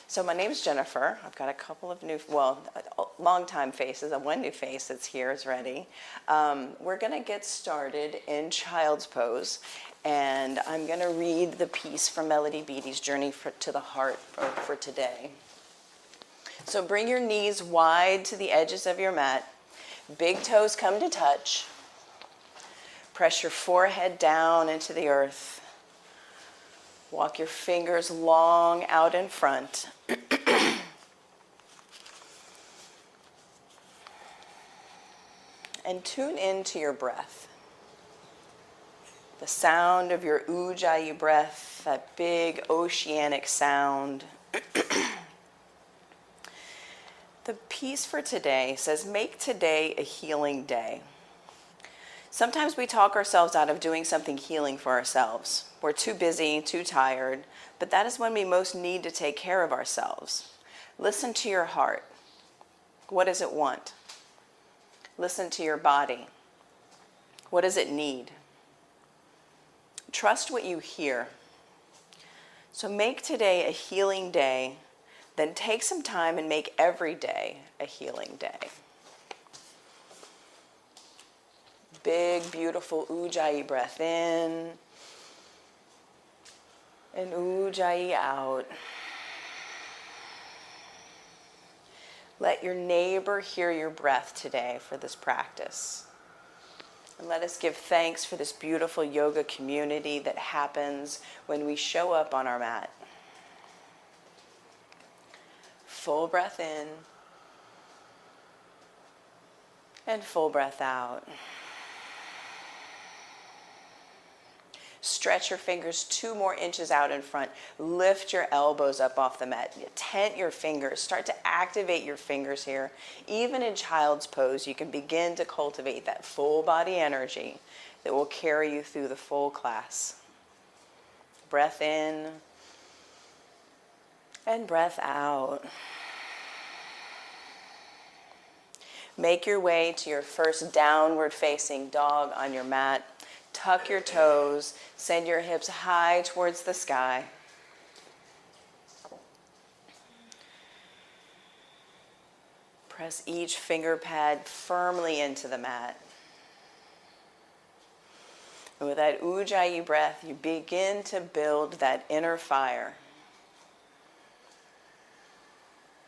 So my name's Jennifer. I've got a couple of long-time faces. One new face that's here is ready. We're going to get started in child's pose, and I'm going to read the piece from Melody Beattie's Journey to the Heart for today. So bring your knees wide to the edges of your mat. Big toes come to touch. Press your forehead down into the earth. Walk your fingers long out in front. And tune into your breath. The sound of your Ujjayi breath, that big oceanic sound. The piece for today says, make today a healing day. Sometimes we talk ourselves out of doing something healing for ourselves. We're too busy, too tired, but that is when we most need to take care of ourselves. Listen to your heart. What does it want? Listen to your body. What does it need? Trust what you hear. So make today a healing day, then take some time and make every day a healing day. Big, beautiful Ujjayi breath in and Ujjayi out. Let your neighbor hear your breath today for this practice. And let us give thanks for this beautiful yoga community that happens when we show up on our mat. Full breath in and full breath out. Stretch your fingers 2 more inches out in front. Lift your elbows up off the mat. Tent your fingers. Start to activate your fingers here. Even in child's pose, you can begin to cultivate that full body energy that will carry you through the full class. Breath in and breath out. Make your way to your first downward facing dog on your mat. Tuck your toes, send your hips high towards the sky. Press each finger pad firmly into the mat. And with that Ujjayi breath, you begin to build that inner fire.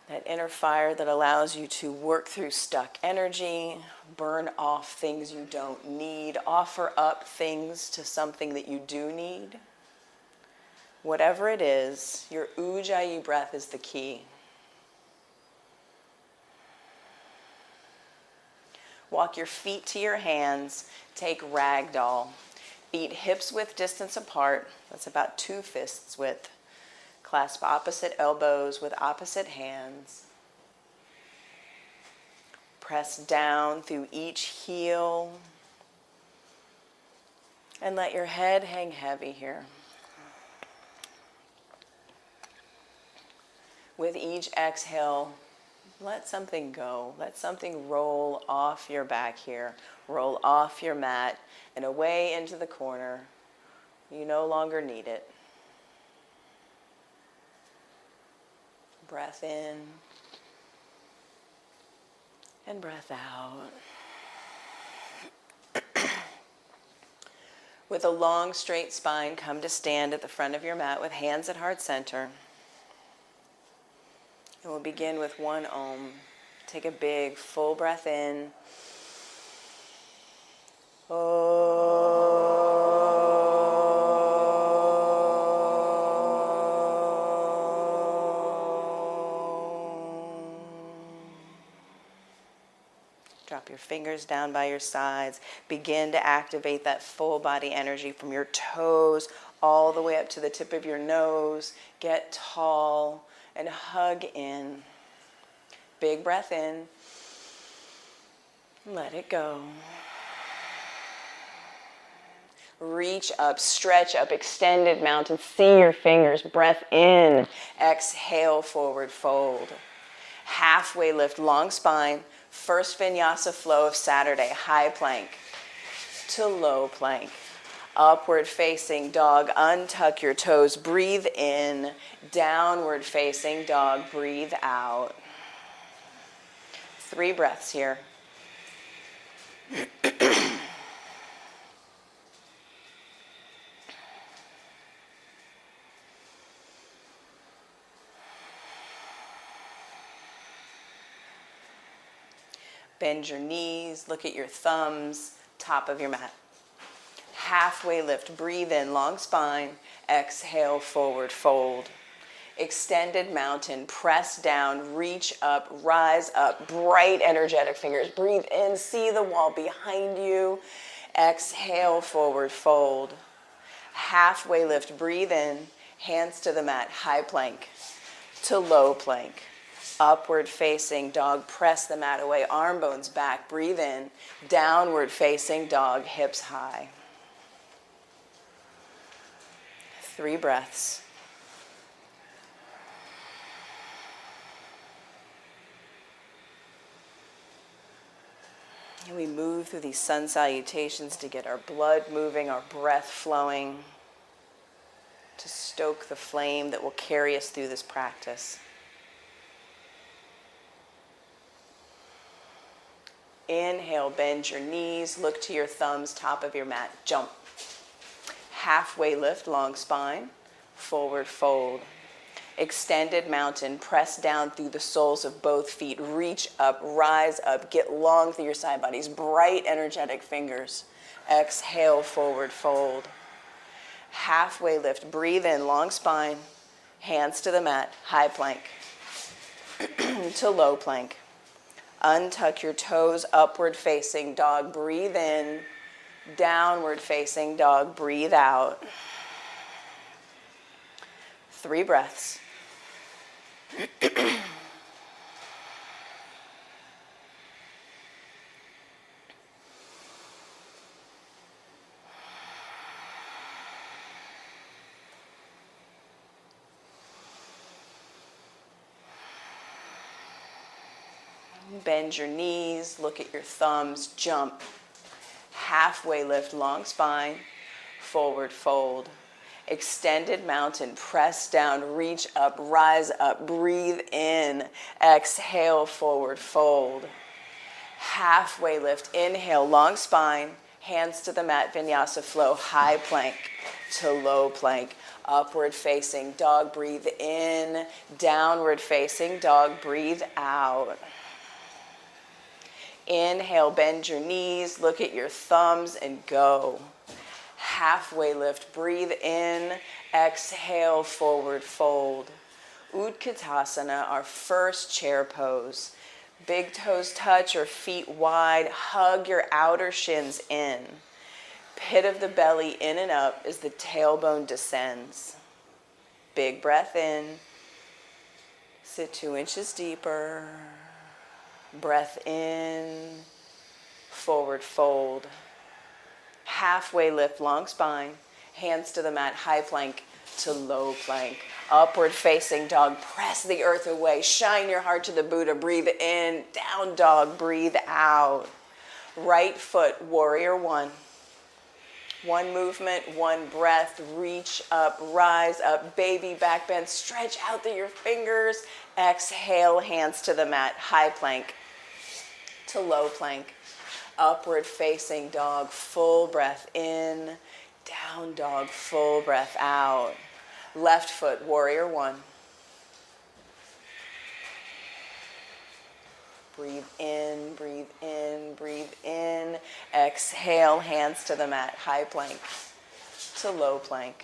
That inner fire that allows you to work through stuck energy, burn off things you don't need, offer up things to something that you do need. Whatever it is, your Ujjayi breath is the key. Walk your feet to your hands, take ragdoll. Feet hips width distance apart, that's about 2 fists width. Clasp opposite elbows with opposite hands. Press down through each heel. And let your head hang heavy here. With each exhale, let something go. Let something roll off your back here. Roll off your mat and away into the corner. You no longer need it. Breath in and breath out. With a long, straight spine, come to stand at the front of your mat with hands at heart center. And we'll begin with 1 Om. Take a big, full breath in. Drop your fingers down by your sides. Begin to activate that full body energy from your toes all the way up to the tip of your nose. Get tall and hug in. Big breath in. Let it go. Reach up, stretch up, extended mountain. See your fingers. Breath in. Exhale, forward fold. Halfway lift, long spine. First Vinyasa flow of Saturday, high plank to low plank. Upward facing dog, untuck your toes, breathe in. Downward facing dog, breathe out. 3 breaths here. Bend your knees, look at your thumbs, top of your mat. Halfway lift, breathe in, long spine. Exhale, forward fold. Extended mountain, press down, reach up, rise up. Bright, energetic fingers. Breathe in, see the wall behind you. Exhale, forward fold. Halfway lift, breathe in, hands to the mat, high plank to low plank. Upward facing dog, press the mat away, arm bones back, breathe in. Downward facing dog, hips high. 3 breaths. And we move through these sun salutations to get our blood moving, our breath flowing, to stoke the flame that will carry us through this practice. Inhale, bend your knees, look to your thumbs, top of your mat, jump. Halfway lift, long spine, forward fold. Extended mountain, press down through the soles of both feet, reach up, rise up, get long through your side bodies, bright, energetic fingers. Exhale, forward fold. Halfway lift, breathe in, long spine, hands to the mat, high plank to low plank. Untuck your toes, upward facing dog, breathe in. Downward facing dog, breathe out. 3 breaths. Bend your knees, look at your thumbs, jump. Halfway lift, long spine, forward fold. Extended mountain, press down, reach up, rise up, breathe in. Exhale, forward fold. Halfway lift, inhale, long spine, hands to the mat, Vinyasa flow, high plank to low plank. Upward facing dog, breathe in. Downward facing dog, breathe out. Inhale, bend your knees, look at your thumbs and go. Halfway lift, breathe in, exhale, forward fold. Utkatasana, our first chair pose. Big toes touch or feet wide, hug your outer shins in. Pit of the belly in and up as the tailbone descends. Big breath in, sit 2 inches deeper. Breath in, forward fold. Halfway lift, long spine, hands to the mat, high plank to low plank. Upward facing dog, press the earth away, shine your heart to the Buddha, breathe in, down dog, breathe out. Right foot, warrior 1. 1 movement, 1 breath, reach up, rise up, baby back bend, stretch out through your fingers. Exhale, hands to the mat, high plank to low plank. Upward facing dog, full breath in. Down dog, full breath out. Left foot, warrior 1. Breathe in, breathe in, breathe in. Exhale, hands to the mat, high plank to low plank.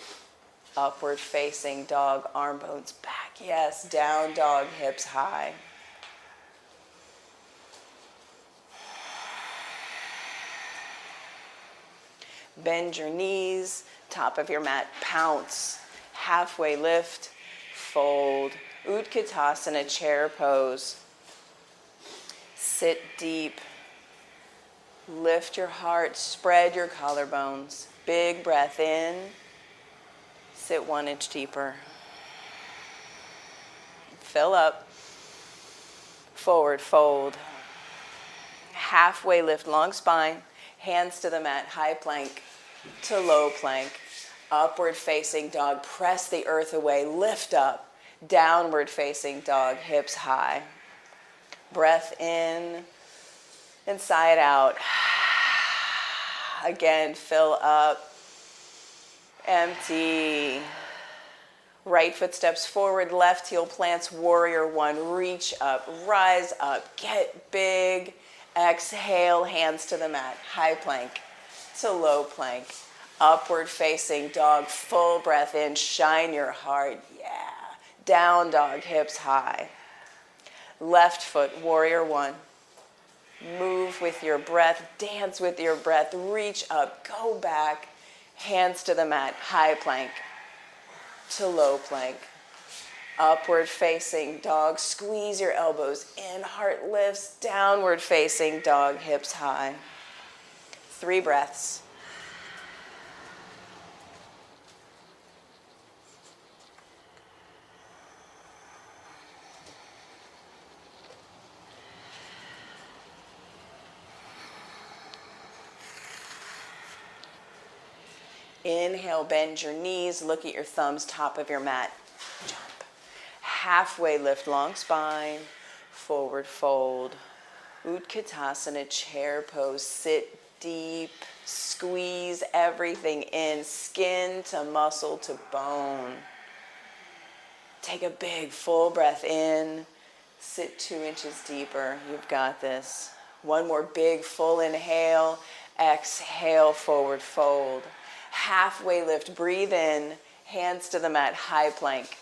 Upward facing dog, arm bones back. Yes, down dog, hips high. Bend your knees, top of your mat, pounce. Halfway lift, fold. Utkatasana, chair pose. Sit deep. Lift your heart, spread your collarbones. Big breath in. Sit 1 inch deeper. Fill up. Forward fold. Halfway lift, long spine. Hands to the mat, high plank to low plank. Upward facing dog, press the earth away, lift up. Downward facing dog, hips high. Breath in and sigh it out. Again, fill up, empty. Right foot steps forward, left heel plants, warrior one. Reach up, rise up, get big. Exhale, hands to the mat. High plank to low plank. Upward facing dog, full breath in, shine your heart, yeah. Down dog, hips high. Left foot, warrior one. Move with your breath, dance with your breath, reach up, go back, hands to the mat, high plank to low plank. Upward facing dog, squeeze your elbows in, heart lifts, downward facing dog, hips high. 3 breaths. Inhale, bend your knees, look at your thumbs, top of your mat. Jump. Halfway lift, long spine, forward fold. Utkatasana, chair pose, sit deep, squeeze everything in, skin to muscle to bone. Take a big full breath in, sit 2 inches deeper, you've got this. One more big full inhale, exhale, forward fold. Halfway lift, breathe in, hands to the mat, high plank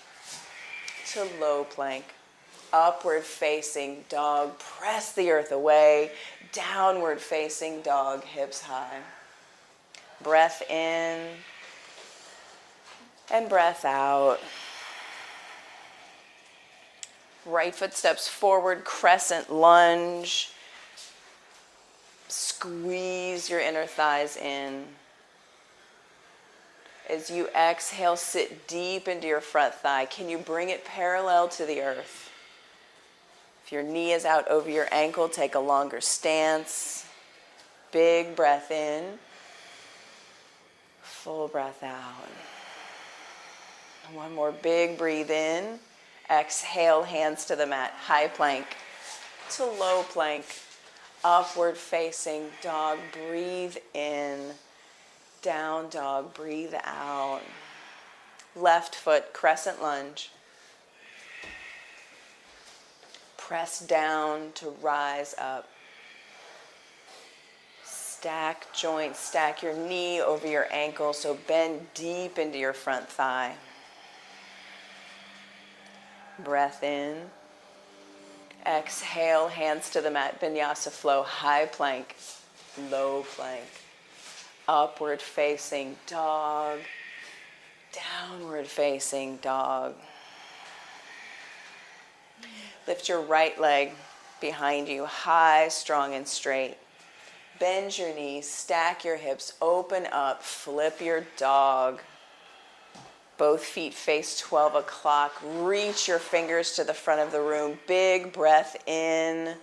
to low plank. Upward facing dog, press the earth away. Downward facing dog, hips high. Breath in and breath out. Right foot steps forward, crescent lunge. Squeeze your inner thighs in. As you exhale, sit deep into your front thigh. Can you bring it parallel to the earth? If your knee is out over your ankle, take a longer stance. Big breath in. Full breath out. One more big breathe in. Exhale, hands to the mat. High plank to low plank. Upward facing dog. Breathe in. Down dog, breathe out. Left foot, crescent lunge. Press down to rise up. Stack joints, stack your knee over your ankle, so bend deep into your front thigh. Breath in. Exhale, hands to the mat, Vinyasa flow, high plank, low plank. Upward facing dog, downward facing dog. Lift your right leg behind you, high, strong, and straight. Bend your knees, stack your hips, open up, flip your dog. Both feet face 12 o'clock. Reach your fingers to the front of the room. Big breath in.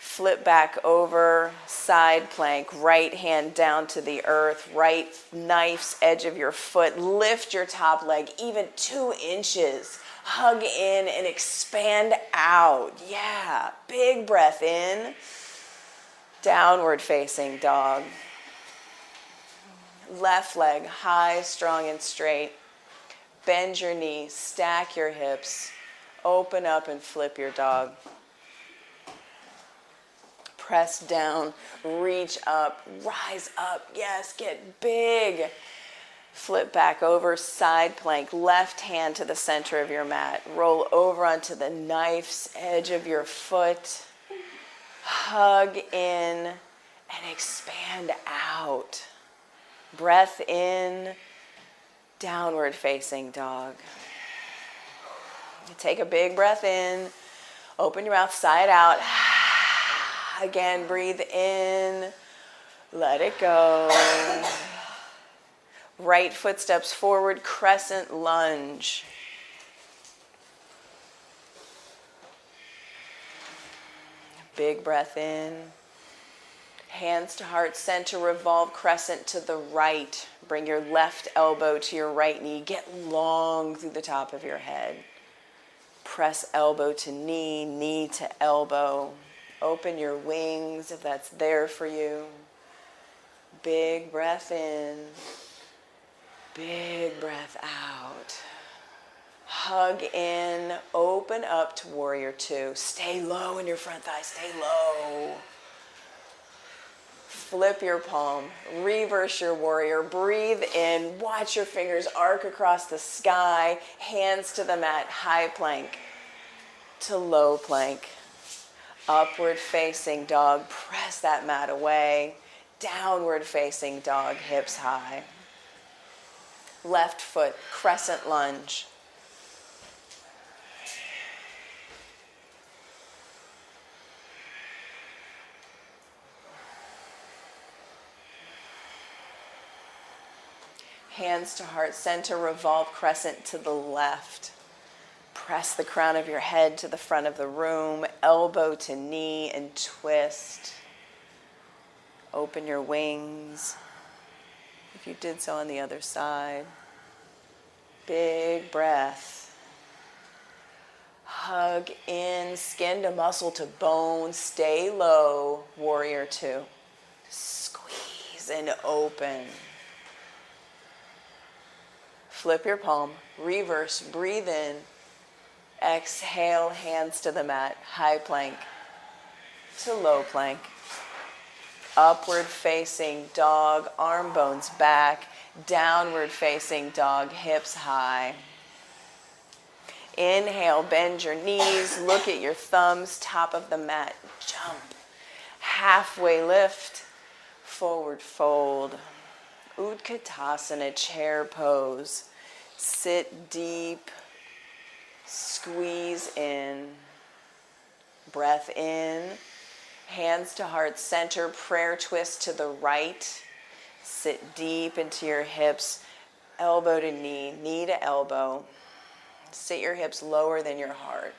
Flip back over, side plank, right hand down to the earth, right knife's edge of your foot. Lift your top leg even 2 inches. Hug in and expand out. Yeah, big breath in. Downward facing dog. Left leg high, strong, and straight. Bend your knees, stack your hips, open up and flip your dog. Press down, reach up, rise up. Yes, get big. Flip back over, side plank, left hand to the center of your mat. Roll over onto the knife's edge of your foot. Hug in and expand out. Breath in, downward facing dog. Take a big breath in, open your mouth, side out. Again, breathe in, let it go. Right foot steps forward, crescent lunge. Big breath in. Hands to heart center, revolve crescent to the right. Bring your left elbow to your right knee. Get long through the top of your head. Press elbow to knee, knee to elbow. Open your wings if that's there for you. Big breath in. Big breath out. Hug in, open up to warrior two. Stay low in your front thigh, stay low. Flip your palm, reverse your warrior, breathe in, watch your fingers arc across the sky, hands to the mat, high plank to low plank. Upward facing dog, press that mat away. Downward facing dog, hips high. Left foot, crescent lunge. Hands to heart center, revolve crescent to the left. Press the crown of your head to the front of the room, elbow to knee and twist. Open your wings. If you did so on the other side. Big breath. Hug in, skin to muscle to bone. Stay low, warrior two. Squeeze and open. Flip your palm, reverse, breathe in. Exhale, hands to the mat, high plank to low plank. Upward facing dog, arm bones back. Downward facing dog, hips high. Inhale, bend your knees, look at your thumbs, top of the mat, jump. Halfway lift, forward fold. Utkatasana, chair pose. Sit deep, squeeze in. Breath in. Hands to heart center, prayer twist to the right. Sit deep into your hips, elbow to knee, knee to elbow. Sit your hips lower than your heart.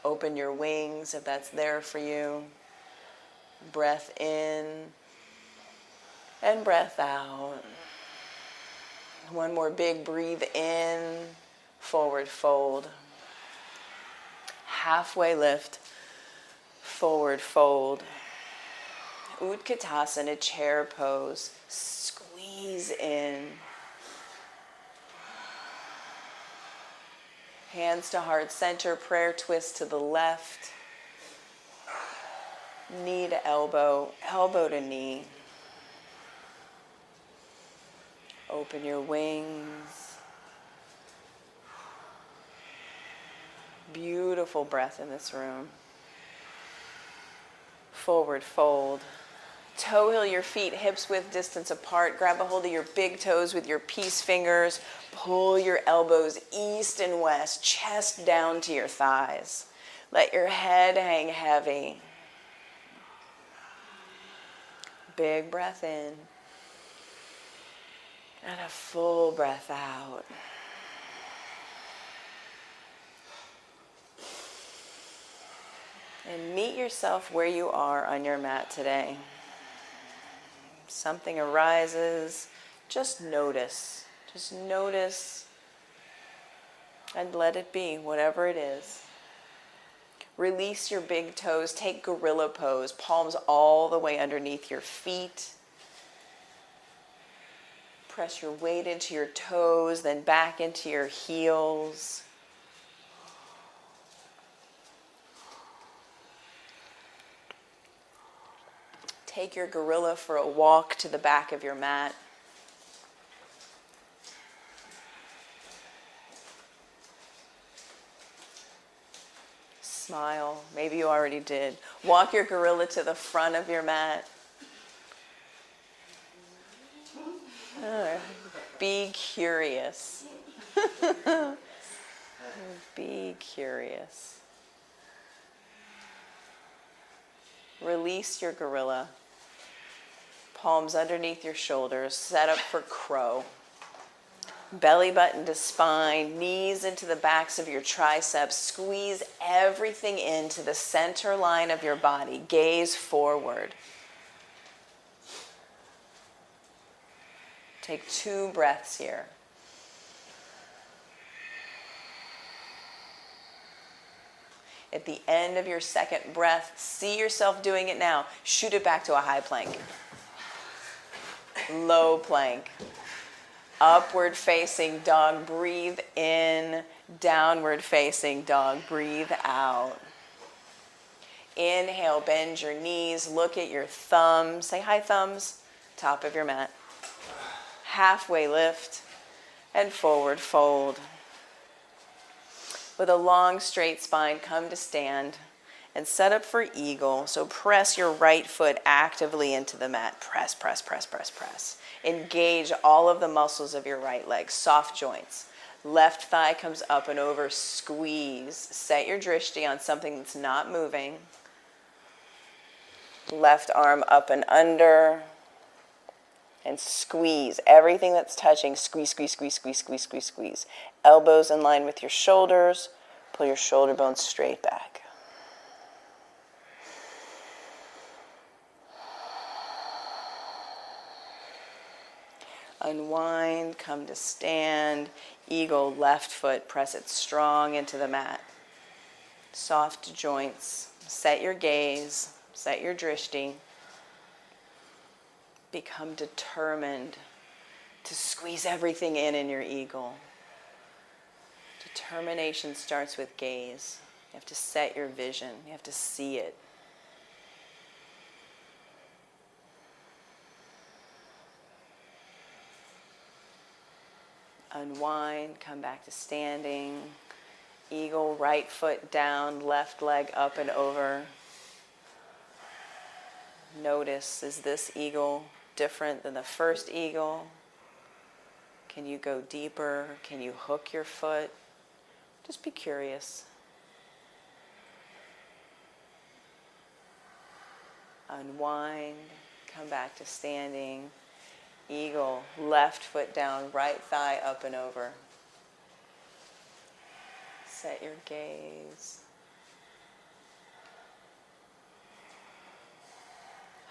Open your wings if that's there for you. Breath in and breath out. One more big breathe in, forward fold. Halfway lift. Forward fold. Utkatasana, chair pose. Squeeze in. Hands to heart center, prayer twist to the left. Knee to elbow, elbow to knee. Open your wings. Beautiful breath in this room. Forward fold. Toe heel your feet, hips width distance apart. Grab a hold of your big toes with your peace fingers. Pull your elbows east and west, chest down to your thighs. Let your head hang heavy. Big breath in. And a full breath out. And meet yourself where you are on your mat today. Something arises, just notice. Just notice and let it be, whatever it is. Release your big toes. Take gorilla pose, palms all the way underneath your feet. Press your weight into your toes, then back into your heels. Take your gorilla for a walk to the back of your mat. Smile. Maybe you already did. Walk your gorilla to the front of your mat. Be curious. Be curious. Release your gorilla. Palms underneath your shoulders. Set up for crow. Belly button to spine, knees into the backs of your triceps. Squeeze everything into the center line of your body. Gaze forward. Take 2 breaths here. At the end of your second breath, see yourself doing it now. Shoot it back to a high plank. Low plank. Upward facing dog, breathe in. Downward facing dog, breathe out. Inhale, bend your knees, look at your thumbs. Say hi, thumbs. Top of your mat. Halfway lift and forward fold. With a long straight spine, come to stand and set up for eagle. So press your right foot actively into the mat. Press, press, press, press, press. Engage all of the muscles of your right leg, soft joints. Left thigh comes up and over, squeeze. Set your drishti on something that's not moving. Left arm up and under. And squeeze. Everything that's touching, squeeze, squeeze, squeeze, squeeze, squeeze, squeeze, squeeze. Elbows in line with your shoulders. Pull your shoulder bones straight back. Unwind, come to stand. Eagle, left foot, press it strong into the mat. Soft joints. Set your gaze, set your drishti. Become determined to squeeze everything in your eagle. Determination starts with gaze. You have to set your vision. You have to see it. Unwind, come back to standing. Eagle, right foot down, left leg up and over. Notice, is this eagle different than the first eagle? Can you go deeper? Can you hook your foot? Just be curious. Unwind, come back to standing. Eagle, left foot down, right thigh up and over. Set your gaze.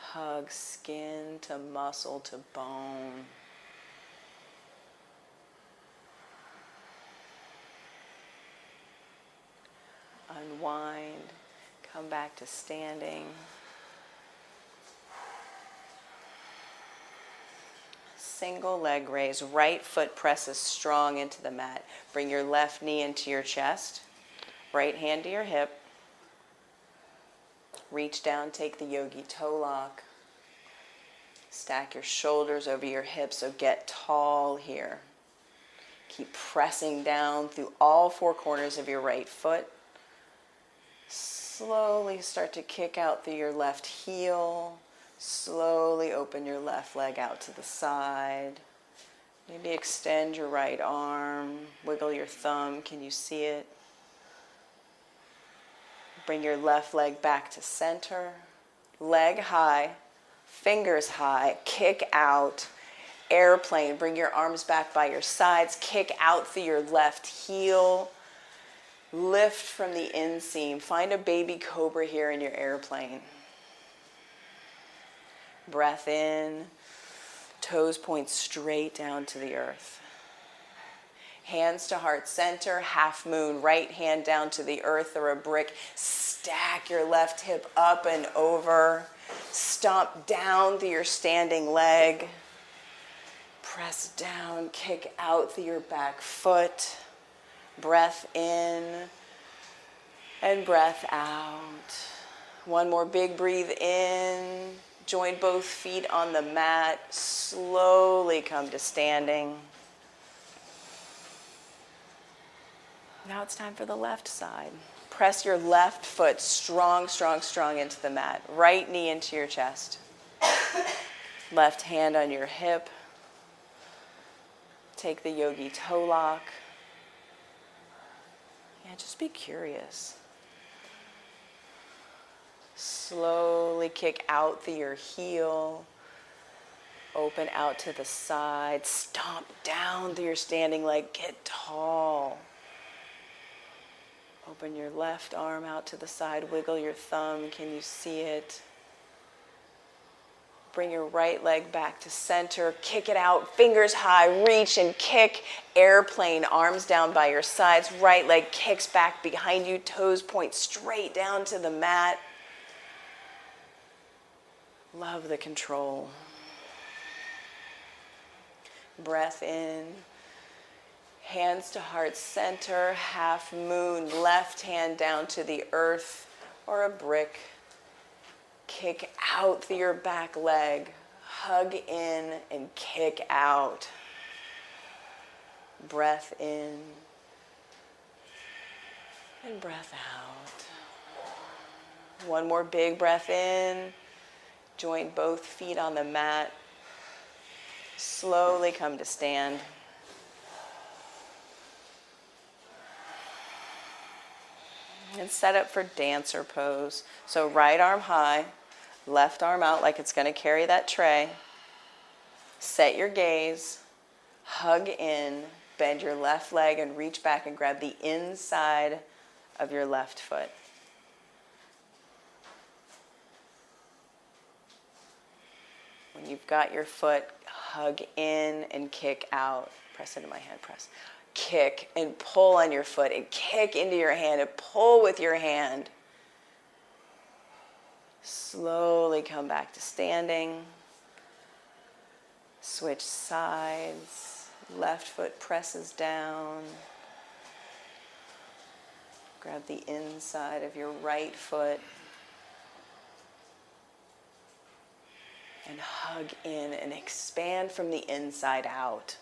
Hug skin to muscle to bone. Unwind, come back to standing. Single leg raise, right foot presses strong into the mat. Bring your left knee into your chest, right hand to your hip. Reach down, take the yogi toe lock. Stack your shoulders over your hips, so get tall here. Keep pressing down through all 4 corners of your right foot. Slowly start to kick out through your left heel. Slowly open your left leg out to the side. Maybe extend your right arm. Wiggle your thumb. Can you see it? Bring your left leg back to center. Leg high, fingers high, kick out. Airplane, bring your arms back by your sides. Kick out through your left heel. Lift from the inseam. Find a baby cobra here in your airplane. Breath in. Toes point straight down to the earth. Hands to heart center, half moon, right hand down to the earth or a brick. Stack your left hip up and over. Stomp down through your standing leg. Press down, kick out through your back foot. Breath in and breath out. One more big breathe in. Join both feet on the mat. Slowly come to standing. Now it's time for the left side. Press your left foot strong, strong, strong into the mat. Right knee into your chest. Left hand on your hip. Take the yogi toe lock. Yeah, just be curious. Slowly kick out through your heel. Open out to the side. Stomp down through your standing leg. Get tall. Open your left arm out to the side. Wiggle your thumb. Can you see it? Bring your right leg back to center. Kick it out. Fingers high. Reach and kick. Airplane. Arms down by your sides. Right leg kicks back behind you. Toes point straight down to the mat. Love the control. Breath in. Hands to heart center. Half moon. Left hand down to the earth or a brick. Kick out through your back leg. Hug in and kick out. Breath in. And breath out. One more big breath in. Join both feet on the mat. Slowly come to stand. And set up for dancer pose. So right arm high, left arm out like it's going to carry that tray. Set your gaze. Hug in. Bend your left leg and reach back and grab the inside of your left foot. When you've got your foot, hug in and kick out. Press into my hand, press. Kick and pull on your foot and kick into your hand and pull with your hand. Slowly come back to standing. Switch sides. Left foot presses down. Grab the inside of your right foot. And hug in and expand from the inside out.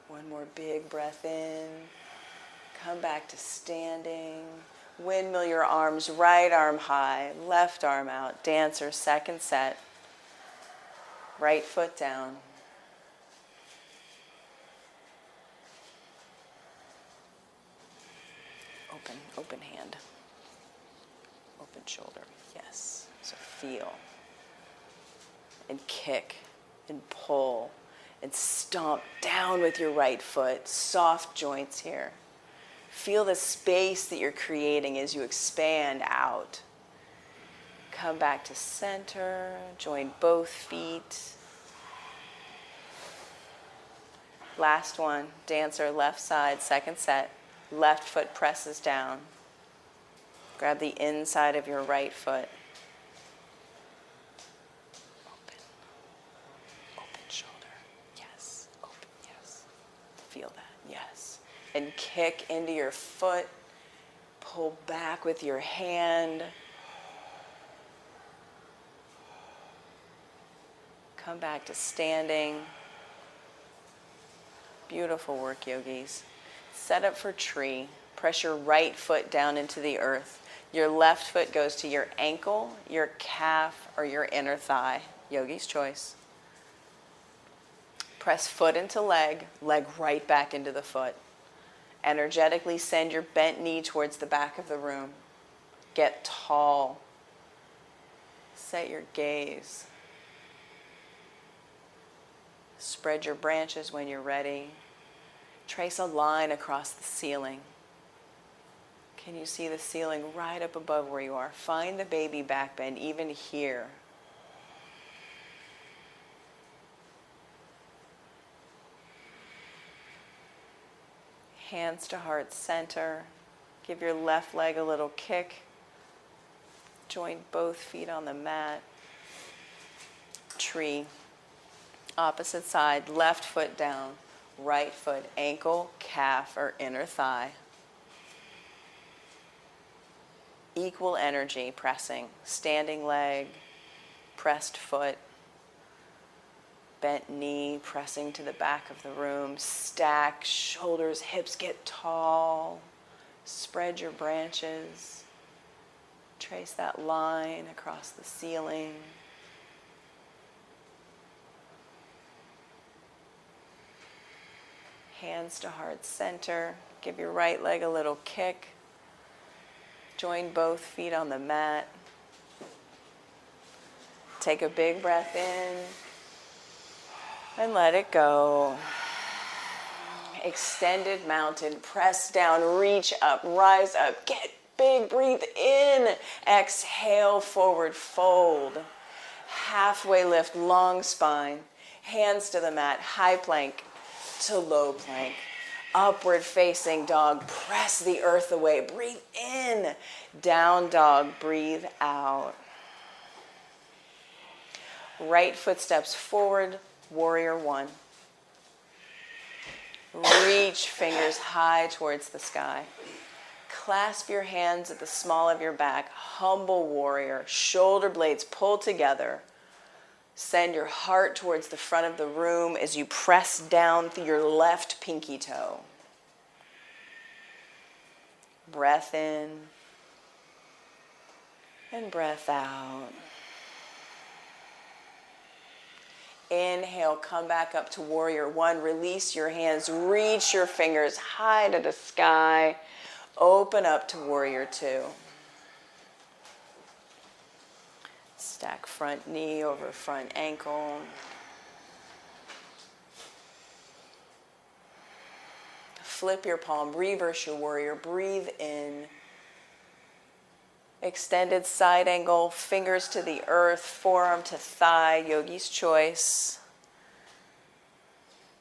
One more big breath in. Come back to standing. Windmill your arms, right arm high, left arm out. Dancer, second set. Right foot down. Open hand. Open shoulder. Yes. So feel. And kick. And pull. And stomp down with your right foot. Soft joints here. Feel the space that you're creating as you expand out. Come back to center. Join both feet. Last one. Dancer, left side, second set. Left foot presses down. Grab the inside of your right foot. Open shoulder. Yes. Open. Yes. Feel that. Yes. And kick into your foot. Pull back with your hand. Come back to standing. Beautiful work, yogis. Set up for tree. Press your right foot down into the earth. Your left foot goes to your ankle, your calf, or your inner thigh. Yogi's choice. Press foot into leg, leg right back into the foot. Energetically send your bent knee towards the back of the room. Get tall. Set your gaze. Spread your branches when you're ready. Trace a line across the ceiling. Can you see the ceiling right up above where you are? Find the baby back bend even here. Hands to heart center. Give your left leg a little kick. Join both feet on the mat. Tree. Opposite side, left foot down. Right foot, ankle, calf, or inner thigh. Equal energy pressing. Standing leg, pressed foot, bent knee, pressing to the back of the room. Stack, shoulders, hips get tall. Spread your branches. Trace that line across the ceiling. Hands to heart center. Give your right leg a little kick. Join both feet on the mat. Take a big breath in and let it go. Extended mountain, press down, reach up, rise up, get big, breathe in. Exhale, forward fold. Halfway lift, long spine. Hands to the mat, high plank to low plank. Upward facing dog, press the earth away. Breathe in. Down dog, breathe out. Right foot steps forward, warrior one. Reach fingers high towards the sky. Clasp your hands at the small of your back. Humble warrior. Shoulder blades pull together. Send your heart towards the front of the room as you press down through your left pinky toe. Breath in and breath out. Inhale, come back up to warrior one. Release your hands, reach your fingers high to the sky. Open up to warrior two. Stack front knee over front ankle. Flip your palm, reverse your warrior, breathe in. Extended side angle, fingers to the earth, forearm to thigh, yogi's choice.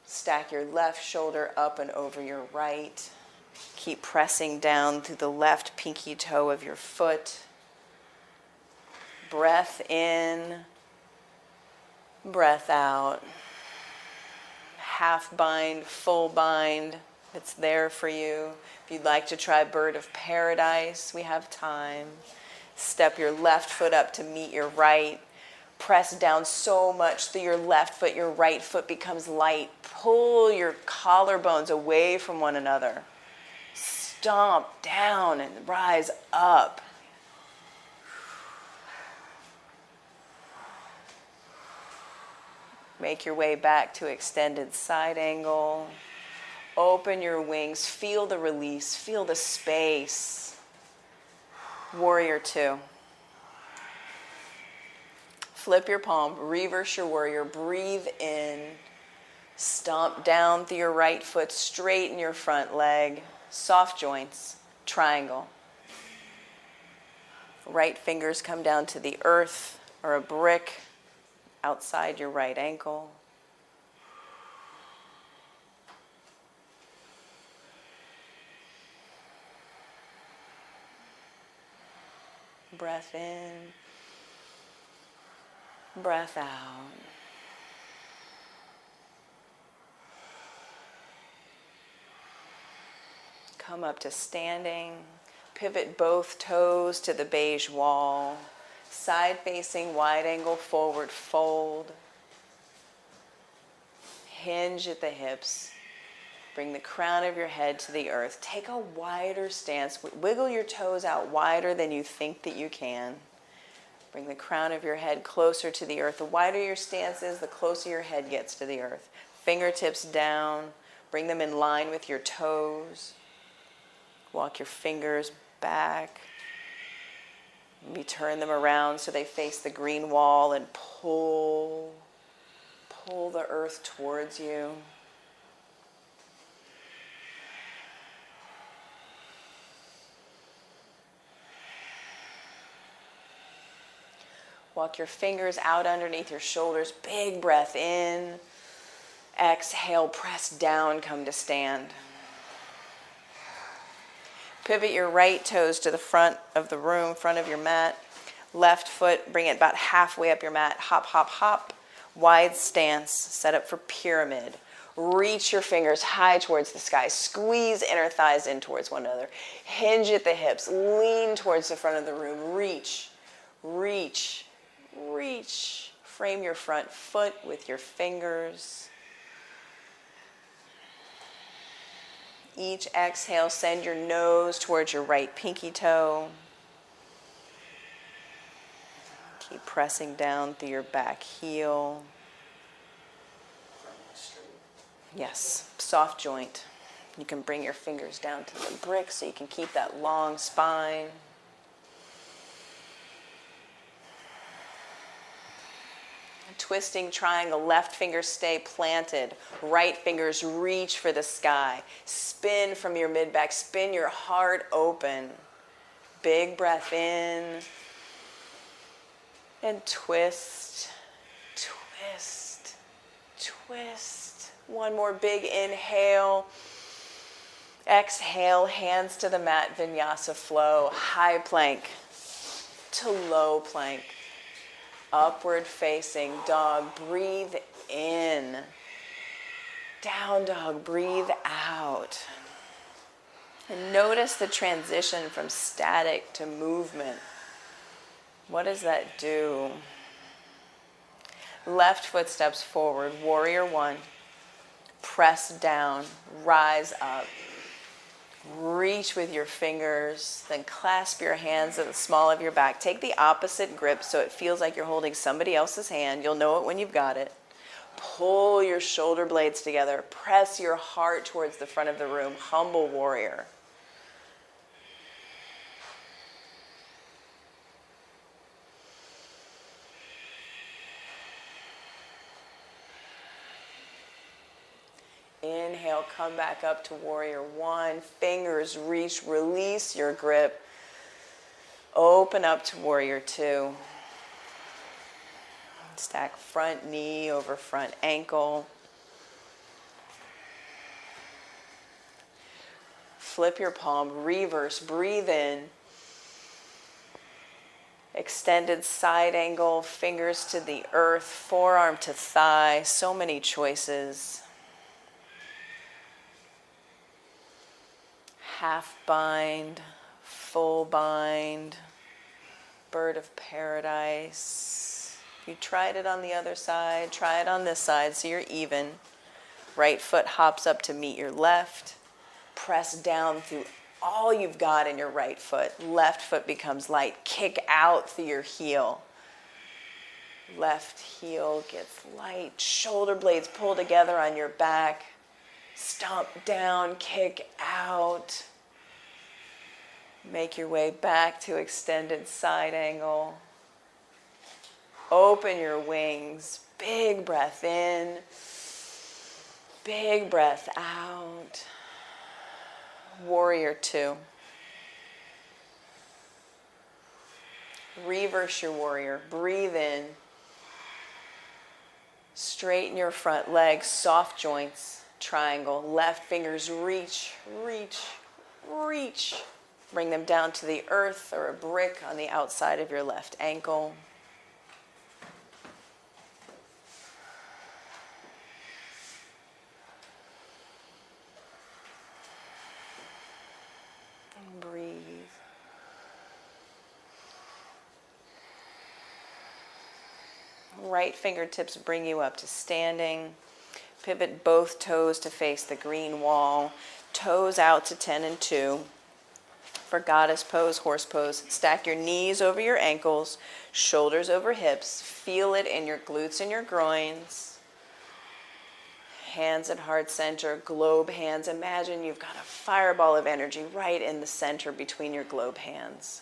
Stack your left shoulder up and over your right. Keep pressing down through the left pinky toe of your foot. Breath in, breath out. Half bind, full bind. It's there for you. If you'd like to try bird of paradise, we have time. Step your left foot up to meet your right. Press down so much through your left foot, your right foot becomes light. Pull your collarbones away from one another. Stomp down and rise up. Make your way back to extended side angle. Open your wings, feel the release, feel the space. Warrior two. Flip your palm, reverse your warrior, breathe in. Stomp down through your right foot, straighten your front leg. Soft joints, triangle. Right fingers come down to the earth or a brick outside your right ankle. Breath in, breath out. Come up to standing. Pivot both toes to the beige wall. Side facing wide angle forward fold. Hinge at the hips. Bring the crown of your head to the earth. Take a wider stance. Wiggle your toes out wider than you think that you can. Bring the crown of your head closer to the earth. The wider your stance is, the closer your head gets to the earth. Fingertips down. Bring them in line with your toes. Walk your fingers back. Maybe turn them around so they face the green wall and pull the earth towards you. Walk your fingers out underneath your shoulders. Big breath in. Exhale, press down, come to stand. Pivot your right toes to the front of the room, front of your mat. Left foot, bring it about halfway up your mat. Hop, hop, hop. Wide stance, set up for pyramid. Reach your fingers high towards the sky. Squeeze inner thighs in towards one another. Hinge at the hips. Lean towards the front of the room. Reach, reach, reach. Frame your front foot with your fingers. Each exhale, send your nose towards your right pinky toe. Keep pressing down through your back heel. Yes, soft joint. You can bring your fingers down to the brick so you can keep that long spine. twisting triangle. Left fingers stay planted. Right fingers reach for the sky. Spin from your mid-back. Spin your heart open. Big breath in. And twist, twist, twist. One more big inhale. Exhale, hands to the mat, Vinyasa flow. High plank to low plank. Upward facing dog. Breathe in. Down dog. Breathe out. And notice the transition from static to movement. What does that do? Left foot steps forward. Warrior one. Press down. Rise up. Reach with your fingers, then clasp your hands at the small of your back. Take the opposite grip so it feels like you're holding somebody else's hand. You'll know it when you've got it. Pull your shoulder blades together. Press your heart towards the front of the room. Humble warrior. Inhale, come back up to warrior one. Fingers reach, release your grip. Open up to warrior two. Stack front knee over front ankle. Flip your palm, reverse, breathe in. Extended side angle, fingers to the earth, forearm to thigh. So many choices. Half bind, full bind, bird of paradise. If you tried it on the other side, try it on this side so you're even. Right foot hops up to meet your left. Press down through all you've got in your right foot. Left foot becomes light. Kick out through your heel. Left heel gets light. Shoulder blades pull together on your back. Stomp down, kick out. Make your way back to extended side angle. Open your wings. Big breath in. Big breath out. Warrior two. Reverse your warrior. Breathe in. Straighten your front legs, soft joints. Triangle. Left fingers reach, reach, reach. Bring them down to the earth or a brick on the outside of your left ankle. And breathe. Right fingertips bring you up to standing. Pivot both toes to face the green wall. Toes out to 10 and 2. For goddess pose, horse pose, stack your knees over your ankles, shoulders over hips. Feel it in your glutes and your groins. Hands at heart center, globe hands. Imagine you've got a fireball of energy right in the center between your globe hands.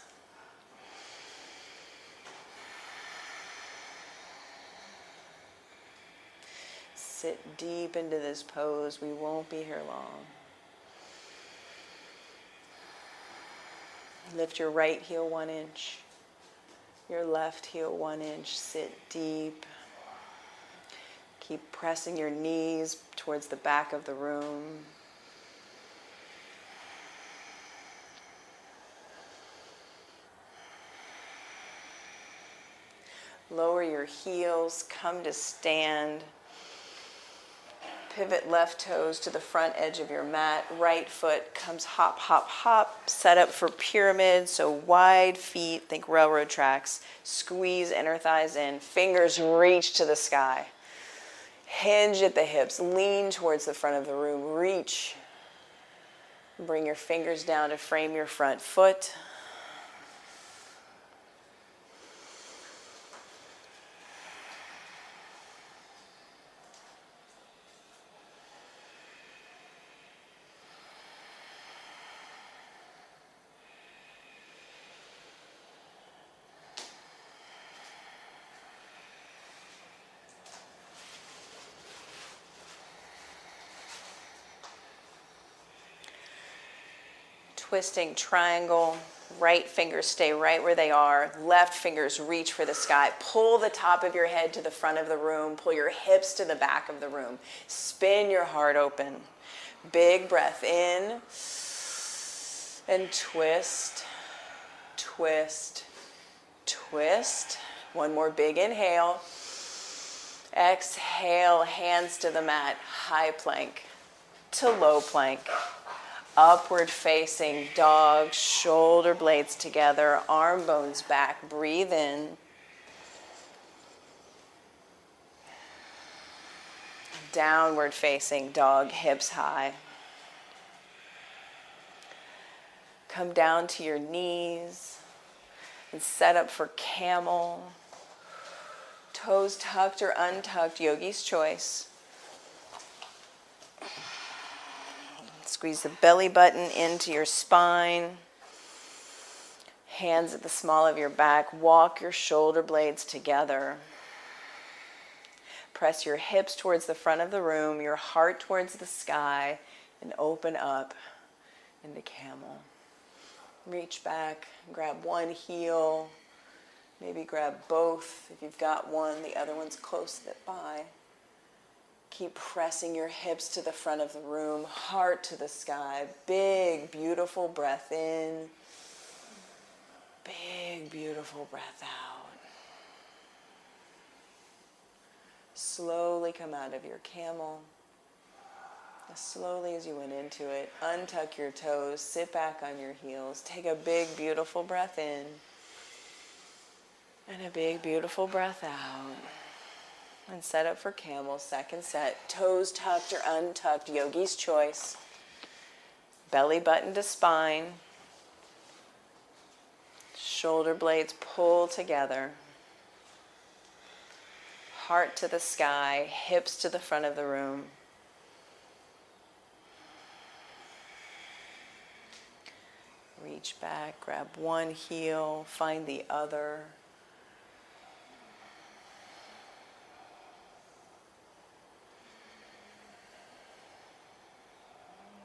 Sit deep into this pose. We won't be here long. Lift your right heel 1 inch. Your left heel 1 inch. Sit deep. Keep pressing your knees towards the back of the room. Lower your heels. Come to stand. Pivot left toes to the front edge of your mat. Right foot comes hop, hop, hop. Set up for pyramid, so wide feet, think railroad tracks. Squeeze inner thighs in. Fingers reach to the sky. Hinge at the hips. Lean towards the front of the room. Reach. Bring your fingers down to frame your front foot. Twisting triangle. Right fingers stay right where they are. Left fingers reach for the sky. Pull the top of your head to the front of the room. Pull your hips to the back of the room. Spin your heart open. Big breath in. And twist, twist, twist. One more big inhale. Exhale, hands to the mat. High plank to low plank. Upward facing dog, shoulder blades together, arm bones back. Breathe in. Downward facing dog, hips high. Come down to your knees and set up for camel. Toes tucked or untucked, yogi's choice. Squeeze the belly button into your spine. Hands at the small of your back. Walk your shoulder blades together. Press your hips towards the front of the room, your heart towards the sky, and open up into camel. Reach back, grab one heel, maybe grab both. If you've got one, the other one's close by. Keep pressing your hips to the front of the room, heart to the sky. Big, beautiful breath in. Big, beautiful breath out. Slowly come out of your camel. As slowly as you went into it, untuck your toes, sit back on your heels. Take a big, beautiful breath in. And a big, beautiful breath out. And set up for camel, second set. Toes tucked or untucked, yogi's choice. Belly button to spine. Shoulder blades pull together. Heart to the sky, hips to the front of the room. Reach back, grab one heel, find the other.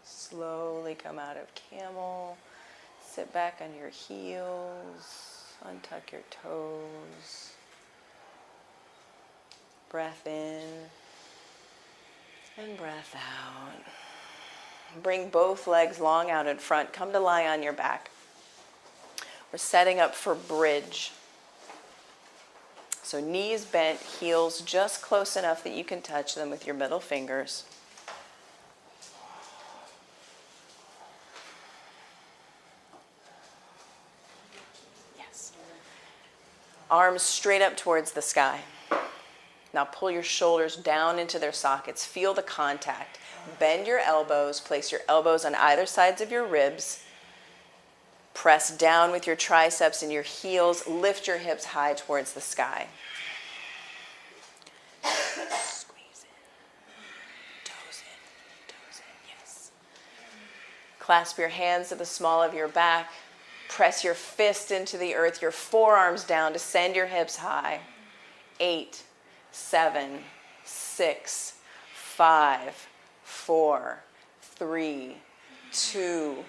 Slowly come out of camel. Sit back on your heels. Untuck your toes. Breath in and breath out. Bring both legs long out in front. Come to lie on your back. We're setting up for bridge. So knees bent, heels just close enough that you can touch them with your middle fingers. Yes. Arms straight up towards the sky. Now pull your shoulders down into their sockets. Feel the contact. Bend your elbows. Place your elbows on either sides of your ribs. Press down with your triceps and your heels. Lift your hips high towards the sky. Squeeze in. Toes in, yes. Clasp your hands to the small of your back. Press your fist into the earth, your forearms down to send your hips high. 8, 7, 6, 5, 4, 3, 2,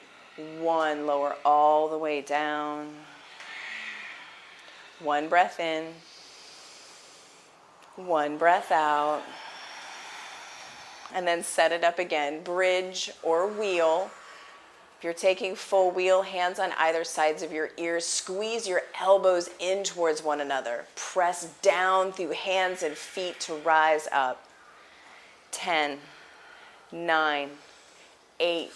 1. Lower all the way down. One breath in. One breath out. And then set it up again. Bridge or wheel. If you're taking full wheel, hands on either sides of your ears. Squeeze your elbows in towards one another. Press down through hands and feet to rise up. 10, 9, 8,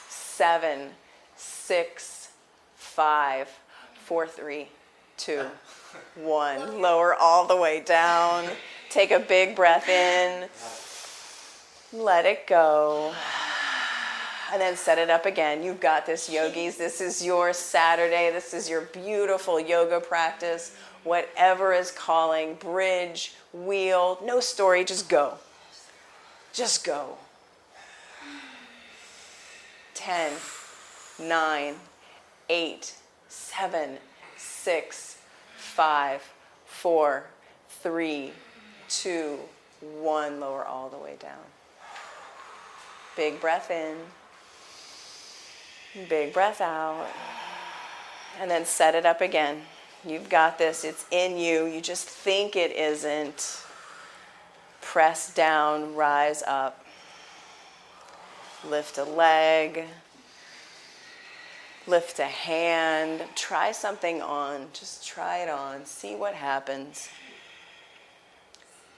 7, 6, 5, 4, 3, 2, 1. Lower all the way down. Take a big breath in. Let it go. And then set it up again. You've got this, yogis. This is your Saturday. This is your beautiful yoga practice. Whatever is calling, bridge, wheel, no story, just go. Just go. 10, 9, 8, 7, 6, 5, 4, 3, 2, 1. Lower all the way down. Big breath in. Big breath out. And then set it up again. You've got this. It's in you. You just think it isn't. Press down, rise up. Lift a leg. Lift a hand. Try something on. Just try it on. See what happens.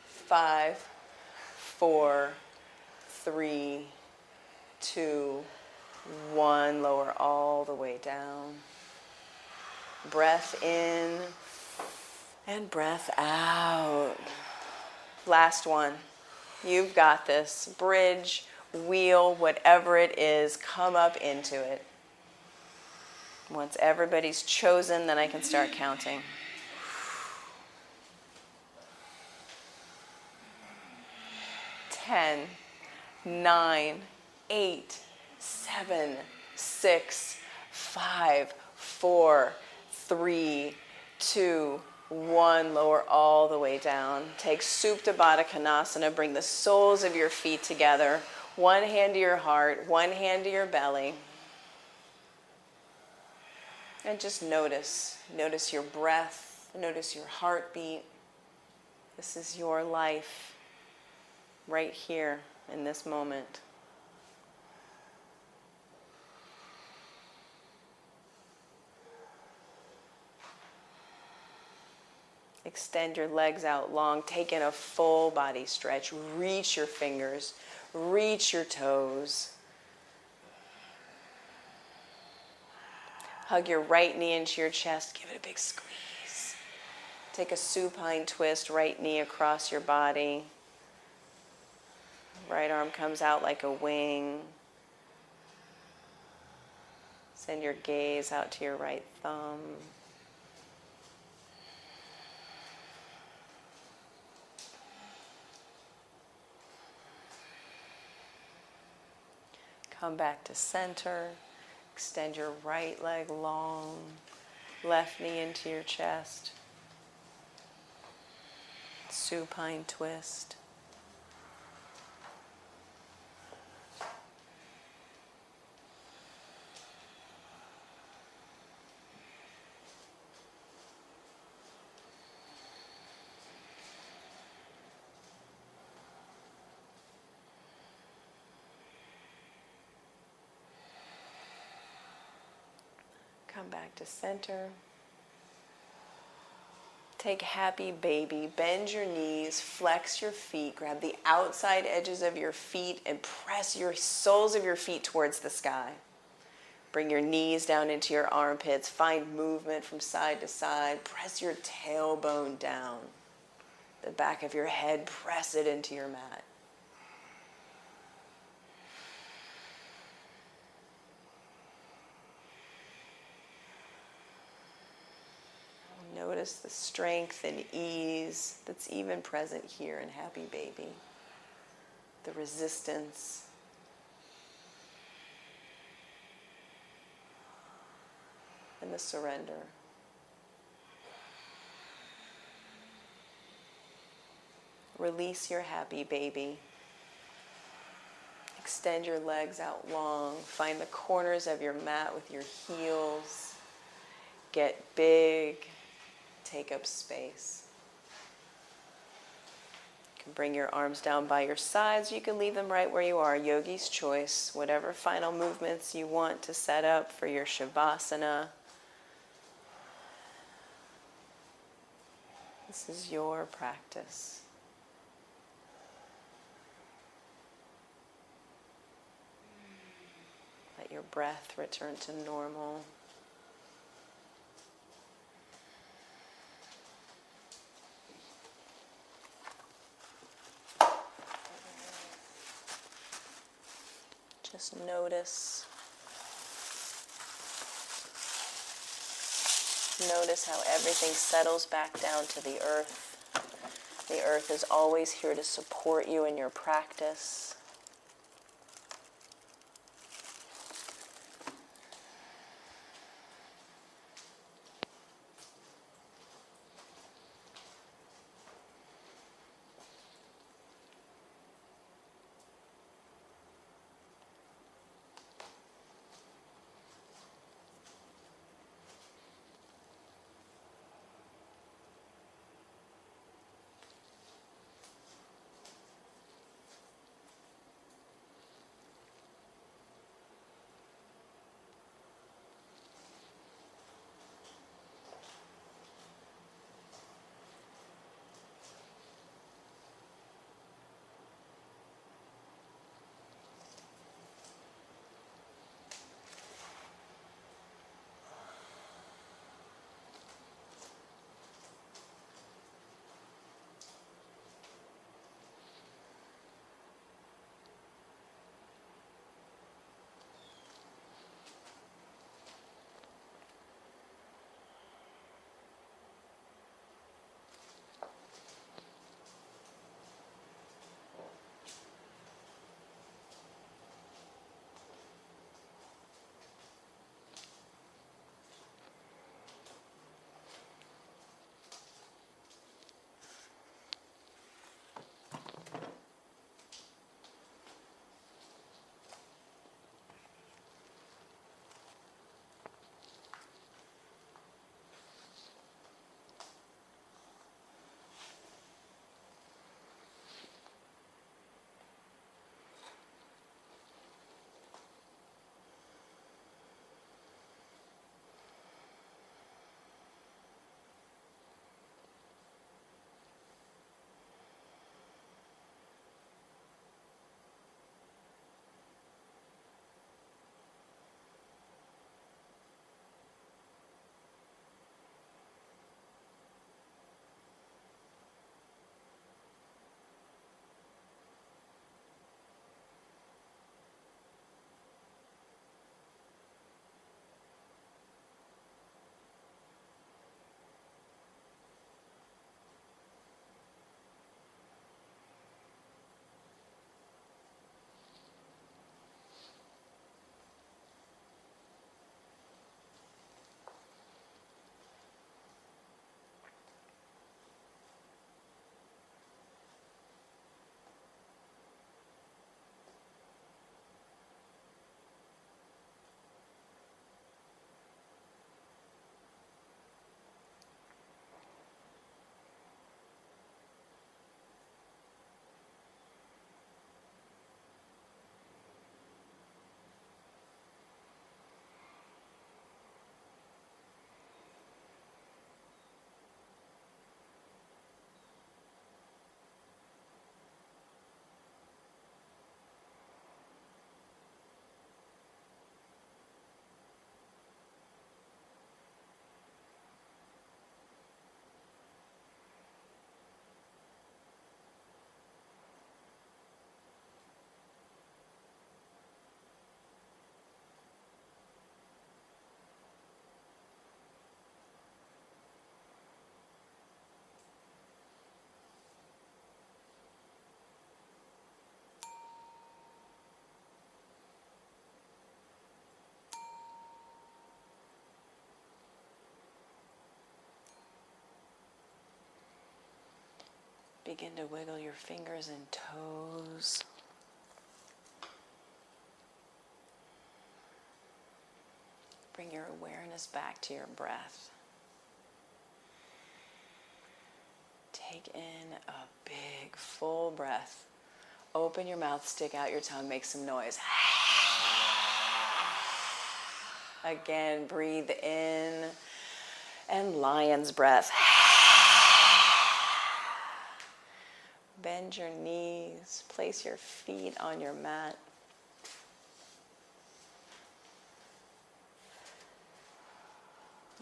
5, 4, 3, 2, 1. Lower all the way down. Breath in and breath out. Last one. You've got this. Bridge, wheel, whatever it is, come up into it. Once everybody's chosen, then I can start counting. 10, 9, 8, 7, 6, 5, 4, 3, 2, 1. Lower all the way down. Take Supta Baddha Konasana. Bring the soles of your feet together. One hand to your heart, one hand to your belly. And just notice. Notice your breath. Notice your heartbeat. This is your life right here in this moment. Extend your legs out long. Take in a full body stretch. Reach your fingers. Reach your toes. Hug your right knee into your chest. Give it a big squeeze. Take a supine twist. Right knee across your body. Right arm comes out like a wing. Send your gaze out to your right thumb. Come back to center. Extend your right leg long. Left knee into your chest. Supine twist. Come back to center. Take happy baby. Bend your knees, flex your feet, grab the outside edges of your feet and press your soles of your feet towards the sky. Bring your knees down into your armpits. Find movement from side to side. Press your tailbone down. The back of your head, press it into your mat. Notice the strength and ease that's even present here in Happy Baby. The resistance. And the surrender. Release your Happy Baby. Extend your legs out long. Find the corners of your mat with your heels. Get big. Take up space. You can bring your arms down by your sides. You can leave them right where you are. Yogi's choice. Whatever final movements you want to set up for your Shavasana. This is your practice. Let your breath return to normal. Just notice. Notice how everything settles back down to the earth. The earth is always here to support you in your practice. Begin to wiggle your fingers and toes. Bring your awareness back to your breath. Take in a big, full breath. Open your mouth, stick out your tongue, make some noise. Again, breathe in and lion's breath. Bend your knees, place your feet on your mat.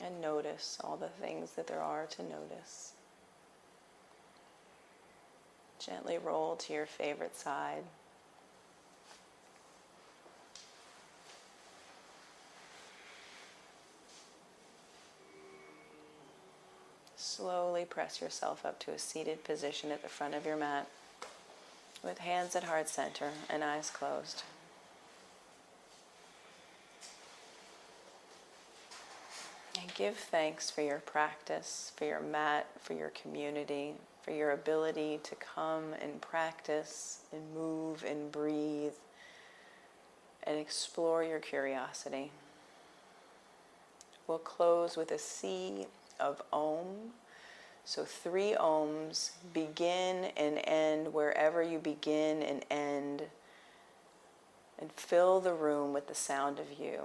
And notice all the things that there are to notice. Gently roll to your favorite side. Slowly press yourself up to a seated position at the front of your mat with hands at heart center and eyes closed. And give thanks for your practice, for your mat, for your community, for your ability to come and practice and move and breathe and explore your curiosity. We'll close with a C of Om. So 3 Oms, begin and end wherever you begin and end, and fill the room with the sound of you.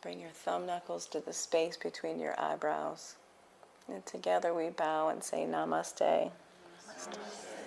Bring your thumb knuckles to the space between your eyebrows. And together we bow and say Namaste. Namaste.